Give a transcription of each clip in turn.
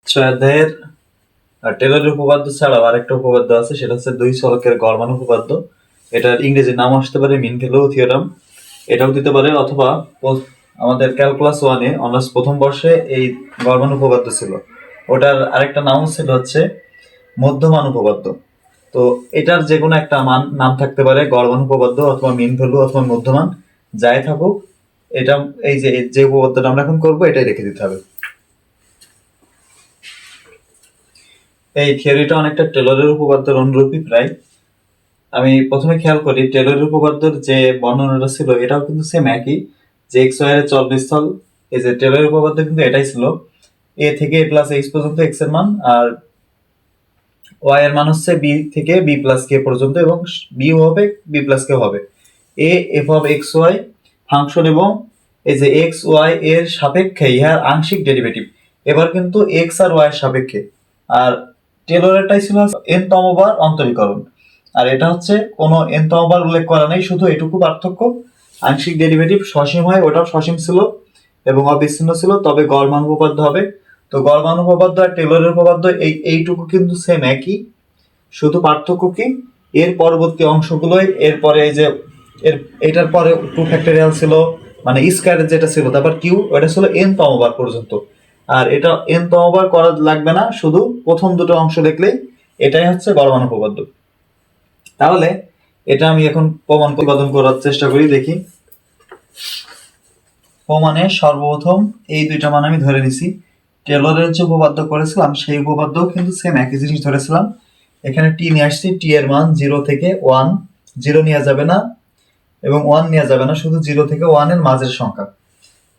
ছয় অধ্যায়ের টেলরের উপপাদ্য ছাড়াও আরেকটা উপপাদ্য আছে, সেটা হচ্ছে দুই চলকের গড় উপপাদ্য। এটার ইংরেজি নাম আসতে পারে মিন ভ্যালু থিওরাম, এটাও দিতে পারে, অথবা আমাদের ক্যালকুলাস ওয়ানে অনার্স প্রথম বর্ষে এই গড় উপপাদ্য ছিল, ওটার আরেকটা নাম ছিল হচ্ছে মধ্যমান উপপাদ্য। তো এটার যে কোনো একটা মান নাম থাকতে পারে, গড় উপপাদ্য অথবা মিন ভ্যালু অথবা মধ্যমান, যাই থাকুক, এটা এই যে উপপাদ্যটা আমরা এখন করবো এটাই রেখে দিতে হবে। এই থিওরিটা অনেকটা টেলরের উপপাদ্যের অনুরূপই প্রায়। আমি প্রথমে খেয়াল করি টেলরের উপপাদ্যের যে বর্ণনাটা ছিল এটাও কিন্তু সেম একই, যে এক্স ওয়াই এর চলবিস্থল, এই যে টেলরের উপপাদ্য কিন্তু এটাই ছিল, এ থেকে এ প্লাস এইচ পর্যন্ত এক্স এর মান, আর ওয়াই এর মান হচ্ছে বি থেকে বি প্লাস কে পর্যন্ত, এবং বি হবে বি প্লাস কে হবে। এ f of x y function, এবং এই যে এক্স ওয়াই এর সাপেক্ষে ইহার আংশিক ডেরিভেটিভ, এবার কিন্তু এক্স আর ওয়াই এর সাপেক্ষে। আর টেলরেরটাই ছিল এন তমবার অন্তরীকরণ, আর এটা হচ্ছে কোনো এন তমবার উল্লেখ করা নেই, শুধু এটুকু পার্থক্য, আংশিক ডেরিভেটিভ সসীম হয়, ওটাও সসীম ছিল এবং অবিচ্ছিন্ন ছিল, তবে গড় মান উপপাদ্য হবে। তো গড় মান উপপাদ্য আর টেলরের উপপাদ্য এইটুকু কিন্তু সেম একই, শুধু পার্থক্য কি, এর পরবর্তী অংশগুলোই, এরপরে এই যে এর এটার পরে টু ফ্যাক্টরিয়াল ছিল, মানে স্কয়ারের যেটা ছিল, তারপর কিউ, ওটা ছিল এন তমবার পর্যন্ত, আর এটা এন তমবার করা লাগবে না, শুধু প্রথম দুটো অংশ দেখলেই এটাই হচ্ছে গড় মান উপপাদ্য। তাহলে এটা আমি এখন প্রমাণ প্রতিপাদন করার চেষ্টা করি, দেখি। প্রমাণে সর্বপ্রথম এই দুইটা মান আমি ধরে নিছি, টেলরের যে উপপাদ্য করেছিলাম সেই উপপাদ্য কিন্তু সেম একই জিনিস ধরেছিলাম। এখানে টি নিয়ে আসছি, টি এর মান 0 থেকে 1, 0 নেওয়া যাবে না এবং 1 নেওয়া যাবে না, শুধু 0 থেকে 1 এর মাঝের সংখ্যা।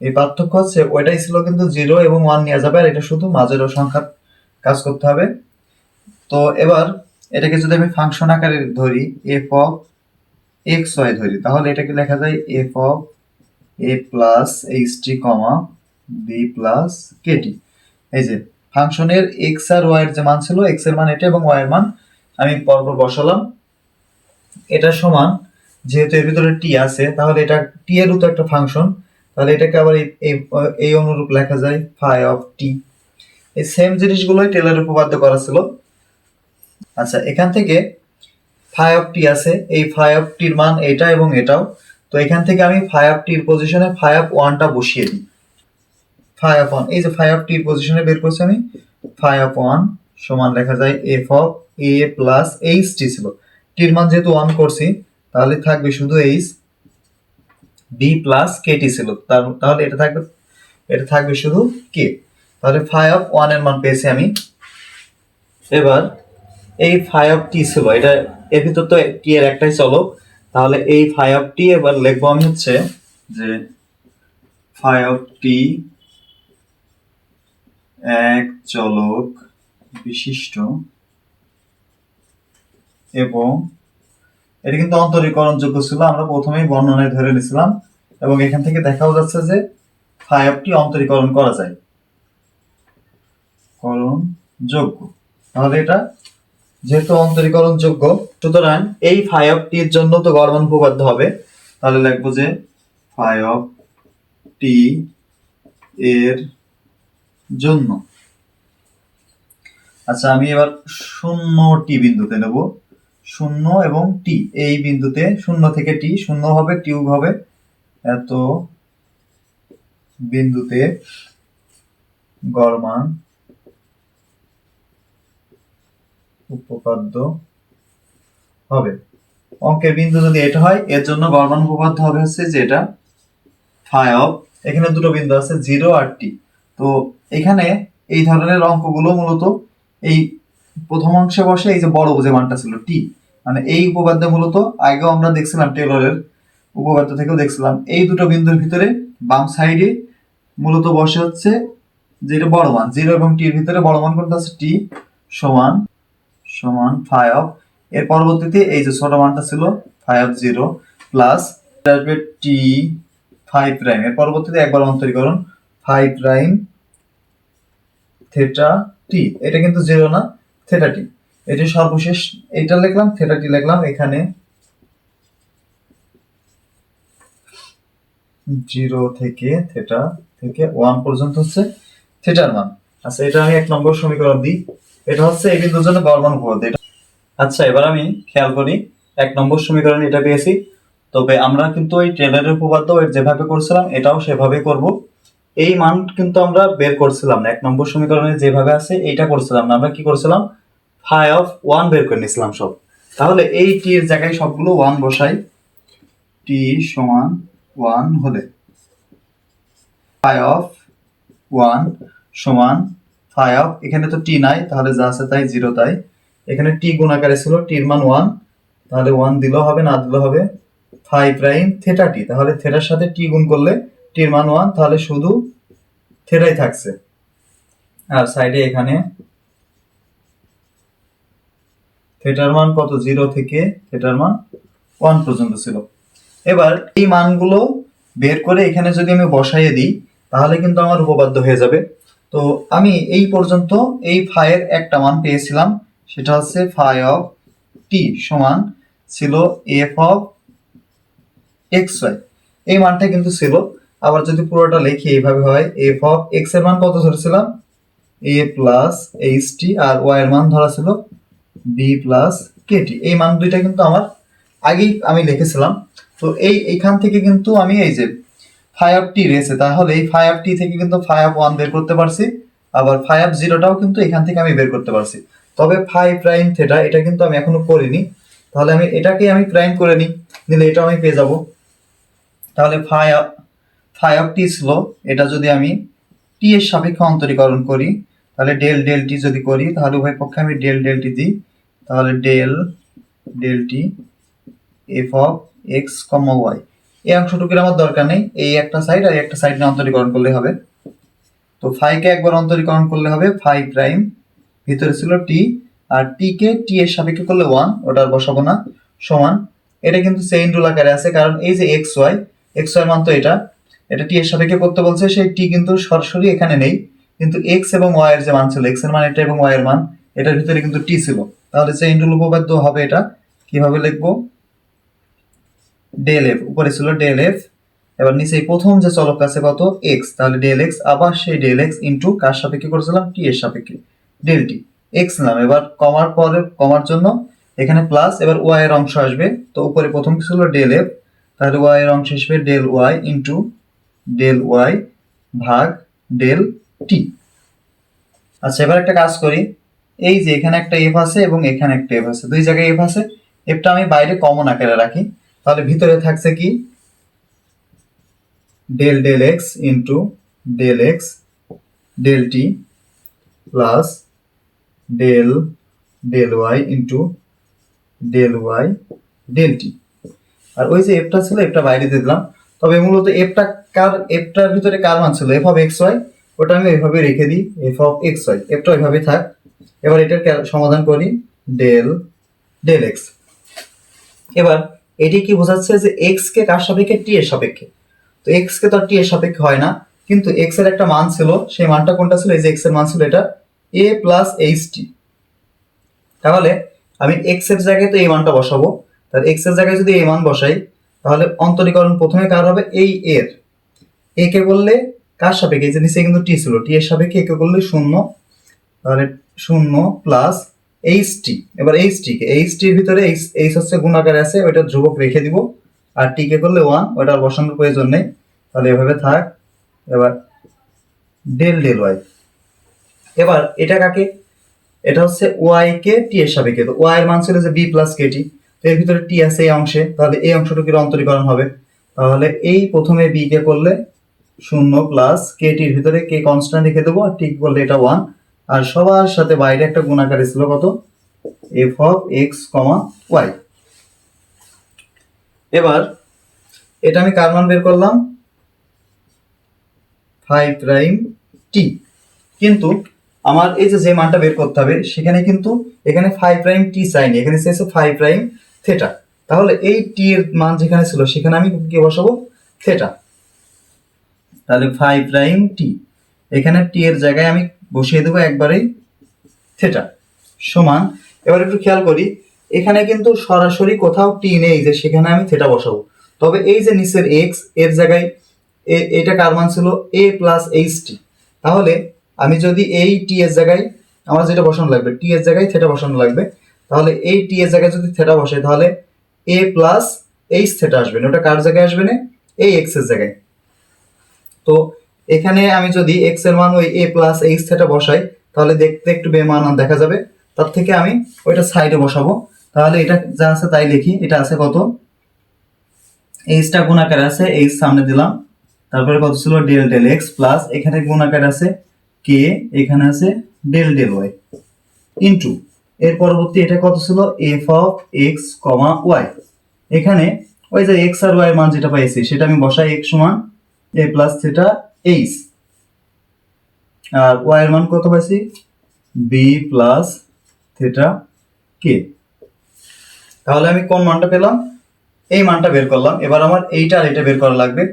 এই পার্থক্য হচ্ছে ওইটাই ছিল কিন্তু 0 এবং 1 নেওয়া যাবে, আর এটা শুধু মাঝের সংখ্যার কাজ করতে হবে। তো এবার এটাকে যদি আমি ফাংশন আকারে ধরি, এফ অফ এক্স ওয়াই ধরি, তাহলে এটাকে লেখা যায় f of A plus h t comma B plus k t. এই যে ফাংশনের এক্স আর ওয়াই এর যে মান ছিল, এক্স এর মান এটা এবং ওয়াই এর মান আমি পরপর বসালাম। এটা সমান, যেহেতু এর ভিতরে টি আছে, তাহলে এটা টি এর তো একটা ফাংশন, তাহলে এটাকে আবার এই অনুরূপ লেখা যায় ফাই অফ টি। এই সেম জিনিসগুলোই টেলরের উপপাদ্য করা ছিল। আচ্ছা, এখান থেকে ফাই অফ টি আছে, এই ফাই অফ টির মান এটা এবং এটাও, তো এখান থেকে আমি ফাই অফ টির পজিশনে ফাই অফ ওয়ানটা বসিয়ে দিই। ফাই অফ ওয়ান, এই যে ফাই অফ টির পজিশনে বের করছি আমি, ফাই অফ ওয়ান সমান লেখা যায় f of A plus h টি ছিল, টির মান যেহেতু ওয়ান করছি তাহলে থাকবে শুধু এইচ, বি প্লাস কে টি ছিল, তাহলে এটা থাকবে শুধু কে। তাহলে ফাই অফ ওয়ান এর মান পেয়েছি আমি। এবার এই ফাই অফ টি ছিল, এটা এর ভিতর তো টি এর একটাই চলক, তাহলে এই ফাই অফ টি এবার লিখবো আমি হচ্ছে যে ফাই অফ টি এক চলক বিশিষ্ট, এবং এটা কিন্তু অন্তরীকরণ যোগ্য ছিল, আমরা প্রথমেই বর্ণনায় ধরে নিয়েছিলাম, এবং এখান থেকে দেখাও যাচ্ছে যে ফাই অফ টি অন্তরীকরণ করা যায়, করণ যোগ্য। তাহলে এটা যেহেতু অন্তরীকরণ যোগ্য, সুতরাং এই ফাই অফ টি এর জন্য তো গড় মান উপপাদ্য হবে, তাহলে লিখবো যে ফাই অফ টি এর জন্য। আচ্ছা, আমি এবার 0 বিন্দুতে নেব, 0 এবং টি, এই বিন্দুতে 0 থেকে টি, 0 হবে টিউব হবে, এত বিন্দুতে গড় মান উপপাদ্য হবে। অঙ্কের বিন্দু যদি এটা হয়, এর জন্য গড় মান উপপাদ্য হবে হচ্ছে যে এটা ফাই অফ, এখানে দুটো বিন্দু আছে 0 আর টি। তো এখানে এই ধরনের অঙ্কগুলো মূলত এই প্রথম অংশে বসে, এই যে বড় যে মানটা ছিল টি, মানে এই উপপাদ্য মূলত আগেও আমরা দেখছিলাম টেলরের উপপাদ্য থেকেও দেখছিলাম, এই দুটো বিন্দুর ভিতরে বাম সাইডে মূলত বসে হচ্ছে যেটা বড় মান 0 এবং টির ভিতরে বড় মান কোনটা আছে, টি সমান সমান ফাই অফ, এর পরবর্তীতে এই যে ছোট মানটা ছিল phi of 0 plus t phi prime, এর পরবর্তীতে একবার অন্তরীকরণ ফাই প্রাইম থেটা টি, এটা কিন্তু 0 না, থেটা টি, এটা সর্বশেষ এইটা লিখলাম, থেটা টি লিখলাম এখানে 0 থেকে থেটা থেকে 1 পর্যন্ত হচ্ছে থেটার মান। আচ্ছা, এটা আমি 1 নম্বর সমীকরণ দিই। এটা হচ্ছে এই বিন্দুর জন্য গড় মান উপপাদ্য এটা। আচ্ছা, এবার আমি খেয়াল করি 1 নম্বর সমীকরণ এটা পেয়েছি। তবে আমরা কিন্তু ওই টেলরের উপপাদ্য যেভাবে করছিলাম এটাও সেভাবে করব। এই মান কিন্তু আমরা বের করছিলাম না, 1 নম্বর সমীকরণে যেভাবে আছে এইটা করছিলাম না, আমরা কি করছিলাম ফাই অফ 1 বের করে নিয়েছিলাম সব। তাহলে এই টি এর জায়গায় সবগুলো 1 বসাই। টি সমান 1 হলে ফাই অফ 1 সমান ফাই অফ, এখানে তো টি নাই তাহলে যা আছে তাই 0, তাই এখানে টি গুণ আকারে ছিল, টির মান 1, তাহলে 1 দিলেও হবে না দিলেও হবে ফাই প্রাইম থেটা টি, তাহলে থেটার সাথে টি গুণ করলে টির মান 1, তাহলে শুধু থেটাই থাকছে। আর সাইডে এখানে থেটার মান কত, 0 থেকে থেটার মান 1 পর্যন্ত ছিল। এবার এই মানগুলো বের করে এখানে যদি আমি বসাইয়ে দিই তাহলে কিন্তু আমার উপপাদ্য হয়ে যাবে। তো আমি এই পর্যন্ত এই ফাই এর একটা মান পেয়েছিলাম, সেটা হচ্ছে ফাই অফ টি সমান ছিল এফ অফ এক্স ওয়াই, এই মানটা কিন্তু ছিল। আবার যদি পুরোটা লিখি এইভাবে হয়, এফ অফ এক্স এর মান কত ধরেছিলাম এ প্লাস এইচ টি, আর ওয়াই এর মান ধরা ছিল বি প্লাস কেটি। এই মান দুইটা কিন্তু আমার আগেই আমি লিখেছিলাম। তো এইখান থেকে কিন্তু আমি এই যে ফাই অফ টি রয়েছে, তাহলে এই ফাই অফ টি থেকে কিন্তু ফাই অফ 1 বের করতে পারছি, আবার ফাই অফ 0টাও কিন্তু এখান থেকে আমি বের করতে পারছি। তবে ফাই প্রাইম থেটা এটা কিন্তু আমি এখনো করিনি, তাহলে আমি এটাকে আমি প্রাইম করে নিই, নিলে এটাও আমি পেয়ে যাব। তাহলে ফাই অফ টি ছিল, এটা যদি আমি টি এর সাপেক্ষে অন্তরীকরণ করি তাহলে ডেল ডেল টি যদি করি তাহলে উভয় পক্ষে আমি ডেল ডেল টি দিই, তাহলে del del t f of x comma y. এই অংশটুকুর আমার দরকার নেই, এই একটা সাইড আর একটা সাইড নিয়ে অন্তরীকরণ করলে হবে। তো ফাইকে একবার অন্তরীকরণ করলে হবে ফাই প্রাইম, ভিতরে ছিল টি, আর টি কে টি এর সাপেক্ষে করলে 1, ওটা আর বসাবো না, সমান এটা কিন্তু চেইন রুল আকারে আছে, কারণ এই যে এক্স ওয়াই এর মান তো এটা টি এর সাপেক্ষে করতে বলছে, সেই টি কিন্তু সরাসরি এখানে নেই, কিন্তু এক্স এবং ওয়াই এর যে মান ছিল, এক্স এর মান এটা এবং ওয়াই এর মান এটার ভিতরে কিন্তু টি ছিল। তাহলে চেইন রুল উপপাদ্য হবে এটা, কিভাবে লিখবো ডেল এফ, উপরে ছিল ডেল এফ, এবার নিচে প্রথম যে চলক আছে কত এক্স, তাহলে ডেল এক্স, আবার সেই ডেল এক্স ইন্টু কার সাপেক্ষে করেছিলাম টি এর সাপেক্ষে ডেল টি, এক্স নাম, এবার কমার পরে কমার জন্য এখানে প্লাস, এবার ওয়াই এর অংশ আসবে, তো উপরে প্রথম কি ছিল ডেল এফ, তাহলে ওয়াই এর অংশ হিসেবে del y into del y ভাগ ডেল টি। আচ্ছা, এবার একটা কাজ করি, এই যে এখানে একটা এফ আছে এবং এখানে একটা এফ আছে, দুই জায়গায় এফ আছে, এফটা আমি বাইরে কমন আকারে রাখি, তাহলে ভিতরে থাকছে কি del del x into del x del t plus del del y into del y del t. আর ওই যে এফটা ছিল এফটা বাইরে দিয়ে দিলাম, তবে মূলত এফটার ভিতরে কার মান ছিল এফ অফ এক্স ওয়াই, ওটা আমি এইভাবে রেখে দিই এফ অফ এক্স ওয়াই, এফটা ওইভাবেই থাক। এবার এটার সমাধান করি ডেল ডেল এক্স। এবার এটি কি বোঝাচ্ছে যে এক্স কে কার সাপেক্ষে টি এর সাপেক্ষে, তো এক্স কে তো টি এর সাপেক্ষে হয় না, কিন্তু এক্স এর একটা মান ছিল, সেই মানটা কোনটা ছিল, এই যে এক্স এর মান ছিল এটা এ প্লাস এইচ টি। তাহলে আমি এক্স এর জায়গায় তো এই মানটা বসাবো, তাহলে এক্স এর জায়গায় যদি এই মান বসাই তাহলে অন্তরীকরণ প্রথমে কার হবে এই এর, এ কে করলে কার সাপেক্ষে, এই যে নিচে কিন্তু টি ছিল, টি এর সাপেক্ষে এ কে করলে 0, তাহলে 0 প্লাস এইচ টি। এবার এইচ টি কে, এইচ টির ভিতরে এইচ হচ্ছে গুণ আকারে আছে, ওইটা ধ্রুবক রেখে দিব, আর টি কে করলে 1, ওটা বসানোর প্রয়োজন নেই, তাহলে এভাবে থাক। এবার ডেল ডেল ওয়াই, এবার এটা কাকে, এটা হচ্ছে ওয়াই কে টি এর সাপেক্ষে, তো ওয়াই এর মান ছিল যে বি প্লাস কেটি, তো এর ভিতরে টি আছে এই অংশে, তাহলে এই অংশটুকুর অন্তরীকরণ হবে, তাহলে এই প্রথমে বি কে করলে 0 প্লাস কেটির ভিতরে কে কনস্ট্যান্ট রেখে দেবো, আর টি করলে এটা 1, আর সবার সাথে বাইরে একটা গুণ আকারে ছিল কত f of x comma y. এবার এটা আমি কার মান বের করলাম ফাই প্রাইম টি, কিন্তু আমার এই যে মানটা বের করতে হবে সেখানে কিন্তু এখানে ফাই প্রাইম টি চাইনি, এখানে চেয়েছে ফাই প্রাইম থেটা, তাহলে এই টি এর মান যেখানে ছিল সেখানে আমি কি বসাবো থেটা, তাহলে ফাই প্রাইম টি, এখানে টি এর জায়গায় আমি বসিয়ে দেবো একবারেই থেটা সমান। এবার একটু খেয়াল করি, এখানে কিন্তু সরাসরি কোথাও টি নেই যে সেখানে আমি থেটা বসাবো, তবে এই যে নিচের এক্স এর জায়গায় এটা কার মান ছিল এ প্লাস এইচ টি, তাহলে আমি যদি এই টি এর জায়গায় আমার যেটা বসানো লাগবে, টি এর জায়গায় থেটা বসানো লাগবে, তাহলে এই টি এর জায়গায় যদি থেটা বসে তাহলে এ প্লাস এইচ থেটা আসবে না, ওটা কার জায়গায় আসবে না, এই এক্স এর জায়গায়। তো এখানে আমি যদি এক্স এর মান ওই এ প্লাস এইচ থেটা বসাই তাহলে দেখতে একটু বেমানান দেখা যাবে, তার থেকে আমি ওইটা সাইডে বসাবো। তাহলে এটা যা আছে তাই লিখি, এটা আছে কত, এইচটা গুণাকার আছে, এইচ সামনে দিলাম, তারপরে কত ছিল ডেল ডেল এক্স প্লাস এখানে গুণাকার আছে কে, এখানে আছে ডেল ডেল ওয়াই ইনটু এর পরবর্তী এটা কত ছিল f of x comma y. এখানে ওই যে এক্স আর ওয়াই এর মান যেটা পাইছি সেটা আমি বসাই, এক্স সমান এ প্লাস থেটা এইচ, আর ওয়াই এর মান কত পাইছি বি প্লাস থেটা কে। তাহলে আমি কোন মানটা পেলাম, এই মানটা বের করলাম। এবার আমার এইটা আর এটা বের করা লাগবে।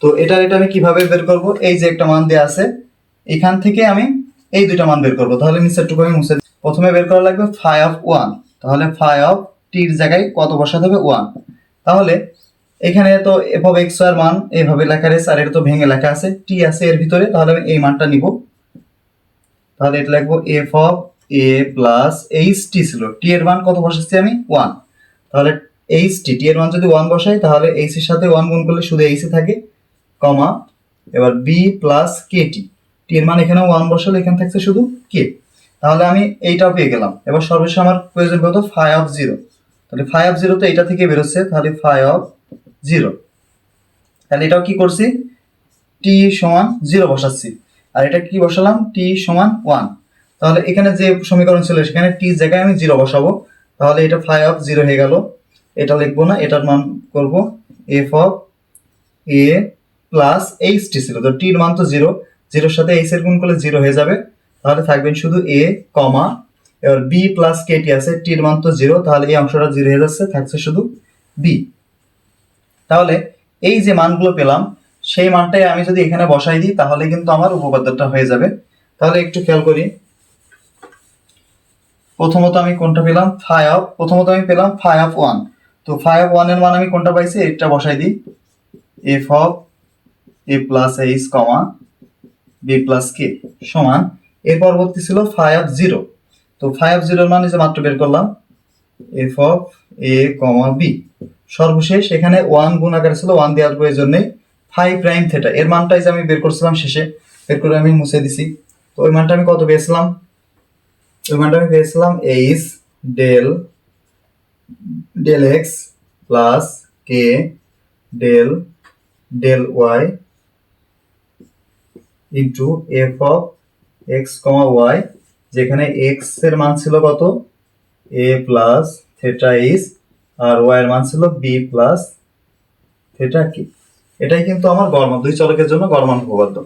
তো এটা আমি কিভাবে বের করব, এই যে একটা মান দেয়া আছে এখান থেকে আমি এই দুইটা মান বের করব। তাহলে নিচেরটুকু আমি মুছে দিই। প্রথমে বের করা লাগবে ফাই অফ ওয়ান, তাহলে ফাই অফ টির জায়গায় কত বসাতে হবে ওয়ান। তাহলে এখানে তো এফ অফ এক্স এর মান এইভাবে লেখা রয়েছে, আর এটা তো ভেঙে লেখা আছে, টি আছে এর ভিতরে, তাহলে আমি এই মানটা নিব। তাহলে এটা লিখবো F of A plus h টি ছিল, টি এর মান কত বসাচ্ছি আমি ওয়ান, তাহলে এইচ টি, টি এর মান যদি ওয়ান বসাই তাহলে এইচ এর সাথে ওয়ান গুণ করলে শুধু এইচ এ থাকে, কমা এবার বি প্লাস কে টি, টি এর মান এখানে ওয়ান বসালে এখানে থাকছে শুধু কে। তাহলে আমি এইটাও পেয়ে গেলাম। এবার সর্বশেষ আমার প্রয়োজন কত, ফাই অফ জিরো, তাহলে ফাই অফ জিরো তো এটা থেকে বেরোচ্ছে, তাহলে ফাই অফ জিরো, তাহলে এটাও কি করছি টি সমান জিরো বসাচ্ছি, আর এটা কি বসালাম টি সমান ওয়ান। তাহলে এখানে যে সমীকরণ ছিল সেখানে টি জায়গায় আমি জিরো বসাবো, তাহলে এটা ফাই অফ জিরো হয়ে গেল। এটা লিখবো না, এটার মান করব F of A plus h টি ছিল, তো টির মান তো জিরো, জিরোর সাথে এইচ এর গুণ করলে জিরো হয়ে যাবে, তাহলে থাকবেন শুধু এ কমা এবার বি প্লাস কে টি আছে, টির মান তো জিরো, তাহলে এই অংশটা জিরো হয়ে যাচ্ছে, থাকছে শুধু বি। তাহলে এই যে মানগুলো পেলাম সেই মানটাই আমি যদি এখানে বসাই দিই তাহলে কিন্তু আমার উপপাদ্যটা হয়ে যাবে। তাহলে একটু খেয়াল করি, প্রথমত আমি কোনটা পেলাম প্রথমত আমি পেলাম ফাই অফ ওয়ান, তো ফাই অফ ওয়ান এর মান আমি কোনটা পাইছি এটা বসাই দিই, F of A plus H comma B plus K সমান, এর পরবর্তী ছিল ফাই অফ জিরো, তো ফাই অফ জিরোর মান যে মাত্র বের করলাম F of A comma B, সর্বশেষ এখানে ওয়ান গুণ আকারে ছিল, ওয়ান দেওয়ার প্রয়োজন নেই, ফাই প্রাইম থেটা এর মানটাই যে আমি বের করছিলাম শেষে, বের করে আমি মুছে দিছি। তো ওই মানটা আমি কত পেয়েছিলাম, ওই মানটা আমি পেয়েছিলাম h del del x plus k del del y into f of x comma y, যেখানে এক্স এর মান ছিল কত এ প্লাস থেটা এইচ, আর ওয়াই এর মান ছিল বি প্লাস থেটা কি। এটাই কিন্তু আমার গড় মান, দুই চলকের জন্য গড় মান উপপাদ্য।